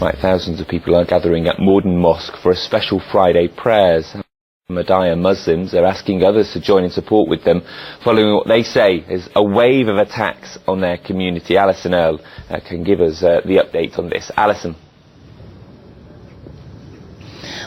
Right, thousands of people are gathering at Mahmood Mosque for a special Friday prayers. Ahmadiyya Muslims are asking others to join in support with them, following what they say is a wave of attacks on their community. Alison Earle can give us the update on this. Alison.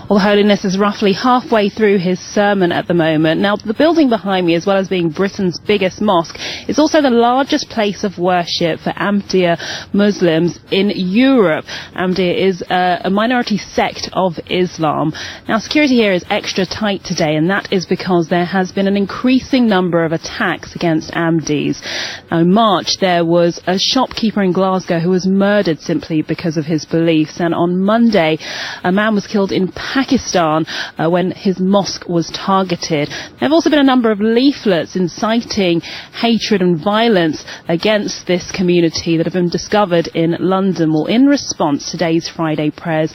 Well, Holiness is roughly halfway through his sermon at the moment. Now, the building behind me, as well as being Britain's biggest mosque, is also the largest place of worship for Ahmadiyya Muslims in Europe. Ahmadiyya is a minority sect of Islam. Now, security here is extra tight today, and that is because there has been an increasing number of attacks against Ahmadis. Now, in March, there was a shopkeeper in Glasgow who was murdered simply because of his beliefs, and on Monday, a man was killed in Pakistan when his mosque was targeted. There have also been a number of leaflets inciting hatred and violence against this community that have been discovered in London. Well, in response, today's Friday prayers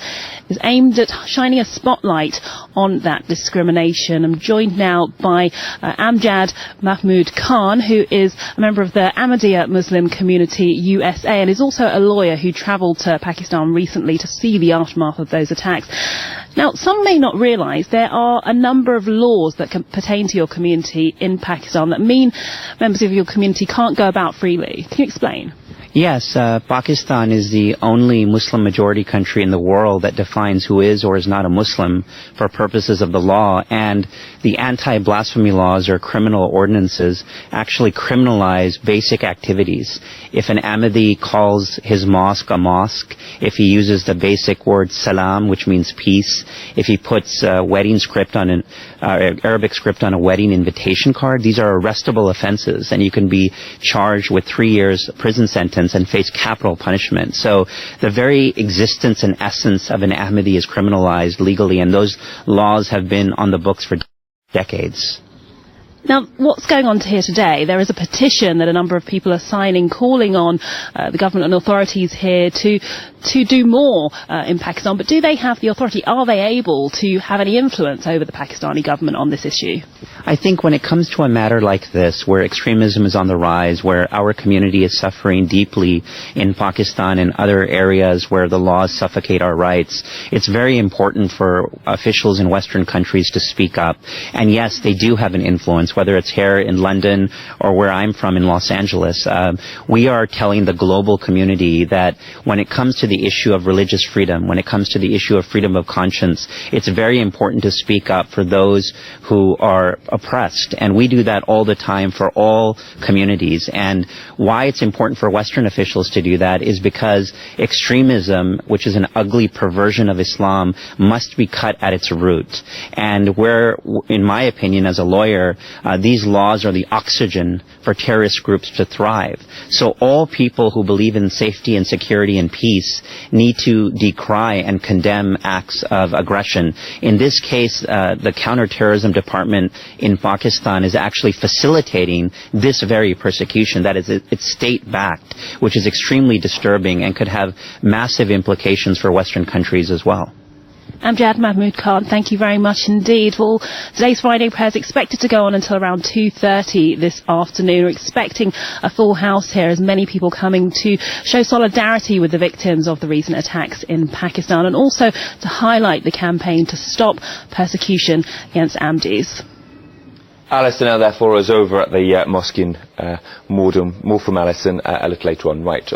is aimed at shining a spotlight on that discrimination. I'm joined now by Amjad Mahmood Khan, who is a member of the Ahmadiyya Muslim Community USA and is also a lawyer who travelled to Pakistan recently to see the aftermath of those attacks. Now, some may not realise there are a number of laws that can pertain to your community in Pakistan that mean members of your community can't go about freely. Can you explain? Yes, Pakistan is the only Muslim majority country in the world that defines who is or is not a Muslim for purposes of the law, and the anti-blasphemy laws or criminal ordinances actually criminalize basic activities. If an Ahmadi calls his mosque a mosque, if he uses the basic word salam, which means peace, if he puts wedding script on an Arabic script on a wedding invitation card, these are arrestable offenses, and you can be charged with 3 years prison sentence and face capital punishment. So the very existence and essence of an Ahmadi is criminalized legally, and those laws have been on the books for decades. Now, what's going on here today? There is a petition that a number of people are signing calling on the government and authorities here to do more in Pakistan. But do they have the authority? Are they able to have any influence over the Pakistani government on this issue? I think when it comes to a matter like this, where extremism is on the rise, where our community is suffering deeply in Pakistan and other areas where the laws suffocate our rights, it's very important for officials in Western countries to speak up. And yes, they do have an influence, whether it's here in London or where I'm from in Los Angeles. We are telling the global community that when it comes to the issue of religious freedom, when it comes to the issue of freedom of conscience, it's very important to speak up for those who are oppressed. And we do that all the time for all communities. And why it's important for Western officials to do that is because extremism, which is an ugly perversion of Islam, must be cut at its root. And where, in my opinion, as a lawyer, these laws are the oxygen for terrorist groups to thrive. So all people who believe in safety and security and peace need to decry and condemn acts of aggression. In this case, the counterterrorism department in Pakistan is actually facilitating this very persecution. That is, it's state-backed, which is extremely disturbing and could have massive implications for Western countries as well. Amjad Mahmood Khan, thank you very much indeed. Well, today's Friday prayer is expected to go on until around 2:30 this afternoon. We're expecting a full house here, as many people coming to show solidarity with the victims of the recent attacks in Pakistan, and also to highlight the campaign to stop persecution against Ahmadis. Alison Earle, therefore, is over at the mosque in Mahmood. More from Alison a little later on. Right.